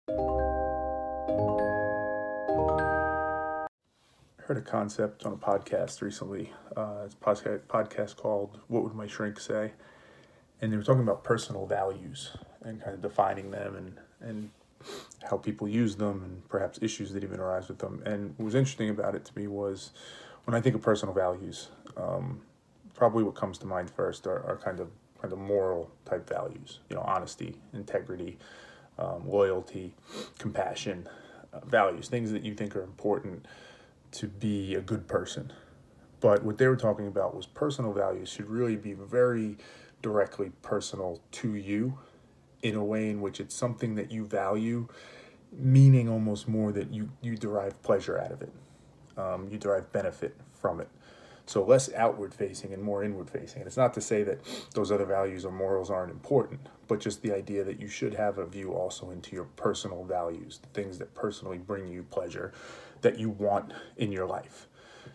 Heard a concept on a podcast recently. It's a podcast called "What Would My Shrink Say," and they were talking about personal values and kind of defining them and how people use them and perhaps issues that even arise with them. And what was interesting about it to me was when I think of personal values, probably what comes to mind first are kind of moral type values. You know, honesty, integrity, loyalty, compassion, values, things that you think are important to be a good person. But what they were talking about was personal values should really be very directly personal to you in a way in which it's something that you value, meaning almost more that you derive pleasure out of it. You derive benefit from it. So less outward facing and more inward facing. And it's not to say that those other values or morals aren't important, but just the idea that you should have a view also into your personal values, the things that personally bring you pleasure, that you want in your life.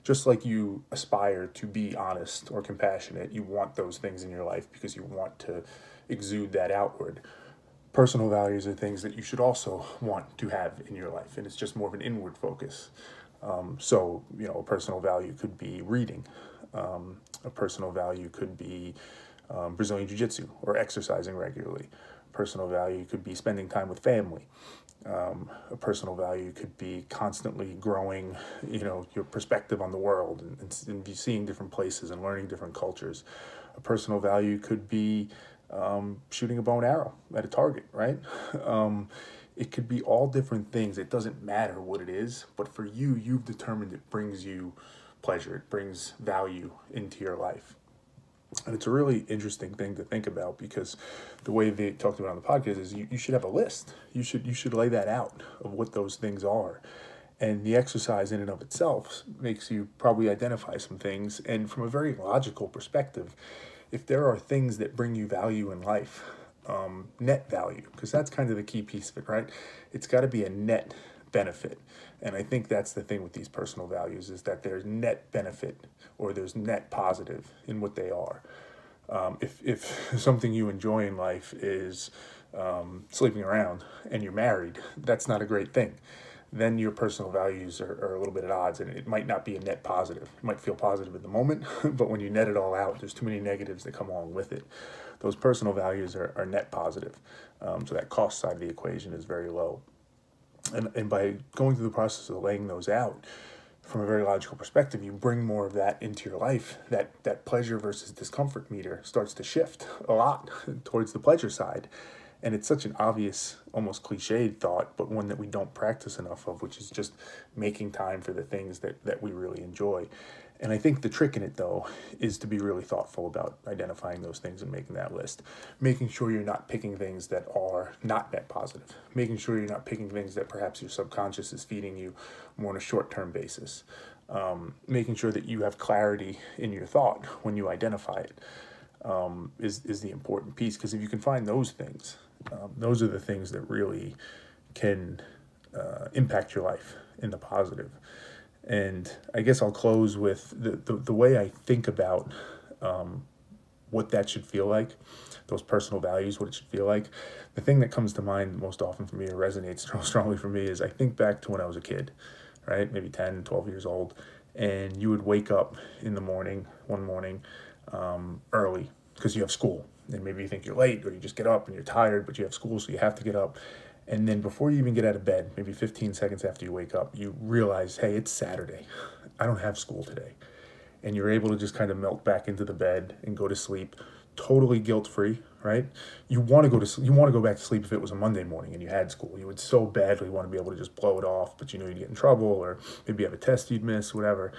Just like you aspire to be honest or compassionate, you want those things in your life because you want to exude that outward. Personal values are things that you should also want to have in your life, and it's just more of an inward focus. So, a personal value could be reading. A personal value could be Brazilian Jiu-Jitsu or exercising regularly. Personal value could be spending time with family. A personal value could be constantly growing, your perspective on the world and seeing different places and learning different cultures. A personal value could be shooting a bow and arrow at a target, right? It could be all different things. It doesn't matter what it is, but for you, you've determined it brings you pleasure. It brings value into your life. And it's a really interesting thing to think about because the way they talked about it on the podcast is you should have a list. You should lay that out of what those things are. And the exercise in and of itself makes you probably identify some things. And from a very logical perspective, if there are things that bring you value in life, net value, because that's kind of the key piece of it, right? It's got to be a net benefit. And I think that's the thing with these personal values is that there's net benefit or there's net positive in what they are. If something you enjoy in life is sleeping around and you're married, that's not a great thing. Then your personal values are a little bit at odds, and it might not be a net positive. It might feel positive at the moment, but when you net it all out, there's too many negatives that come along with it. Those personal values are net positive, so that cost side of the equation is very low. And by going through the process of laying those out, from a very logical perspective, you bring more of that into your life. That pleasure versus discomfort meter starts to shift a lot towards the pleasure side. And it's such an obvious, almost cliched thought, but one that we don't practice enough of, which is just making time for the things that we really enjoy. And I think the trick in it, though, is to be really thoughtful about identifying those things and making that list. Making sure you're not picking things that are not net positive. Making sure you're not picking things that perhaps your subconscious is feeding you more on a short-term basis. Making sure that you have clarity in your thought when you identify it is the important piece. Because if you can find those things, those are the things that really can impact your life in the positive. And I guess I'll close with the way I think about what that should feel like, those personal values, what it should feel like. The thing that comes to mind most often for me or resonates strongly for me is I think back to when I was a kid, right? Maybe 10, 12 years old. And you would wake up in the morning, one morning, early because you have school. And maybe you think you're late or you just get up and you're tired, but you have school, so you have to get up. And then before you even get out of bed, maybe 15 seconds after you wake up, you realize, hey, it's Saturday. I don't have school today. And you're able to just kind of melt back into the bed and go to sleep, totally guilt-free, right? You want to go back to sleep if it was a Monday morning and you had school. You would so badly want to be able to just blow it off, but you know you'd get in trouble or maybe you have a test you'd miss, whatever.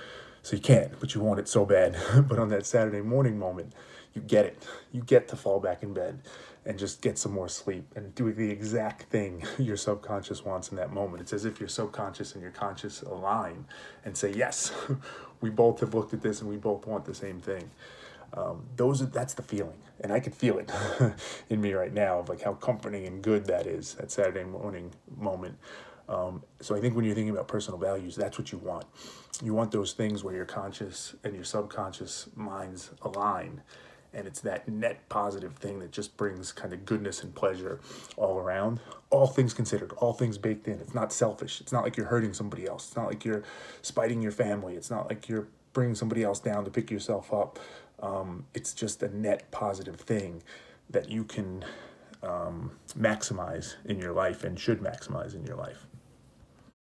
So you can't, but you want it so bad. But on that Saturday morning moment, you get it. You get to fall back in bed and just get some more sleep and do the exact thing your subconscious wants in that moment. It's as if your subconscious and your conscious align and say, yes, we both have looked at this and we both want the same thing. That's the feeling. And I could feel it in me right now of like how comforting and good that is, that Saturday morning moment. So I think when you're thinking about personal values, that's what you want. You want those things where your conscious and your subconscious minds align. and it's that net positive thing that just brings kind of goodness and pleasure all around. All things considered, all things baked in. It's not selfish. It's not like you're hurting somebody else. It's not like you're spiting your family. It's not like you're bringing somebody else down to pick yourself up. It's just a net positive thing that you can maximize in your life and should maximize in your life.